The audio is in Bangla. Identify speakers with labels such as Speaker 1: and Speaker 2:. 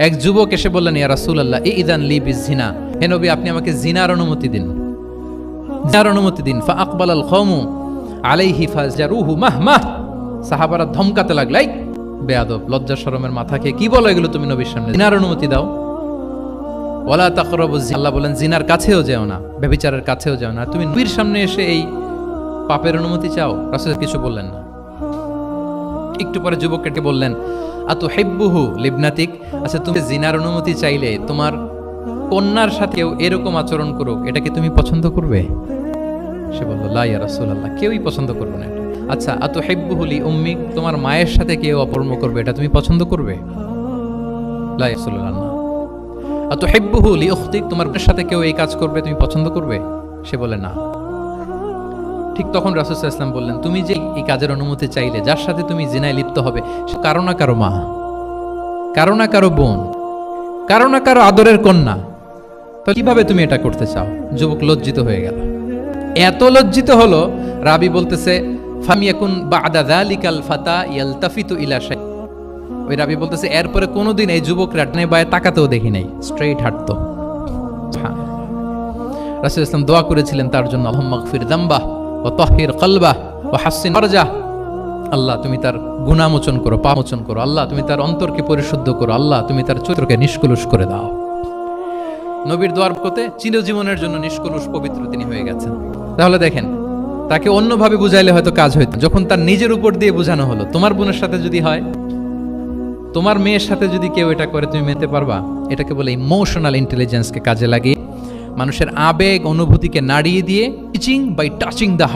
Speaker 1: এক যুবক এসে বললেন, ইয়া রাসূলুল্লাহ ইযান লি বিজিনা, হে নবী আপনি আমাকে জিনার অনুমতি দিন, জিনার অনুমতি দিন। ফা আকবালাল কওমু আলাইহি ফাজারুহু মাহমাহ, সাহাবারা ধমকাতে লাগলো, এই বেয়াদব, লজ্জা শরমের মাথা খেয়ে কি বলো এগুলো তুমি নবীর সামনে, জিনার অনুমতি দাও। ওয়ালা তাকরাবু জিনা, আল্লাহ বলেন জিনার কাছেও যেও না, ব্যভিচারের কাছেও যেও না। তুমি নবীর সামনে এসে এই পাপের অনুমতি চাও? রাসূল কিছু বললেন না। একটু পরে যুবককে বললেন, আতুহিব্বুহু লিবনাতিক, আচ্ছা তুমি জিনার অনুমতি চাইলে তোমার কন্যার সাথেও এরকম আচরণ করুক, এটা কি তুমি পছন্দ করবে? সে বলল, লা ইয়া রাসূলুল্লাহ, কেউই পছন্দ করবে না এটা। আচ্ছা আতুহিব্বুহু লি উম্মিক, তোমার মায়ের সাথে কেউ অপকর্ম করবে, এটা তুমি পছন্দ করবে? লা ইয়া রাসূলুল্লাহ, না। আতুহিব্বুহু লি উখতিক, তোমার বোনের সাথে কেউ এই কাজ করবে, তুমি পছন্দ করবে? সে বলে না। ঠিক তখন রাসূল সাল্লাল্লাহু আলাইহি ওয়াসাল্লাম বললেন, তুমি যে এই কাজের অনুমতি চাইলে, যার সাথে তুমি জিনায় লিপ্ত হবে, সে কারো না কারো মা, কারো না কারো বোন, কারো না কারো আদরের কন্যা, তো কিভাবে তুমি এটা করতে চাও? যুবক লজ্জিত হয়ে গেল, এত লজ্জিত হলো, রাবি বলতেছে ফামিয়াকুন বাদা যালিকাল ফাতা ইয়ালতাফিতু ইলা শাই, ওই রাবি বলতেছে এরপরে কোনোদিন এই যুবকরা ডানে বায়ে তাকাতেও দেখি নাই, স্ট্রেইট হাঁটতো। রাসূল ইসলাম দোয়া করেছিলেন তার জন্য, আল্লাহুম্মা গফির যামবাহ ওয়া তাহহির কলবাহ ওয়া হাসসিন ফারজাহ, আল্লাহ তুমি তার গুনাহ মোচন করো, পাপ মোচন করো, আল্লাহ তুমি তার অন্তরকে পরিশুদ্ধ করো, আল্লাহ তুমি তার চরিত্রকে নিষ্কলুষ করে দাও। নবীর দোয়ার বরকতে চিরজীবনের জন্য নিষ্কলুষ পবিত্র তিনি হয়ে গেছেন। তাহলে দেখেন, তাকে অন্যভাবে বুঝাইলে হয়তো কাজ হইতো, যখন তার নিজের উপর দিয়ে বোঝানো হলো, তোমার বোনের সাথে যদি হয়, তোমার মেয়ের সাথে যদি কেউ এটা করে, তুমি মেনে পারবা? এটাকে বলে ইমোশনাল ইন্টেলিজেন্সকে কাজে লাগিয়ে মানুষের আবেগ অনুভূতিকে নাড়িয়ে দিয়ে teaching by touching the heart.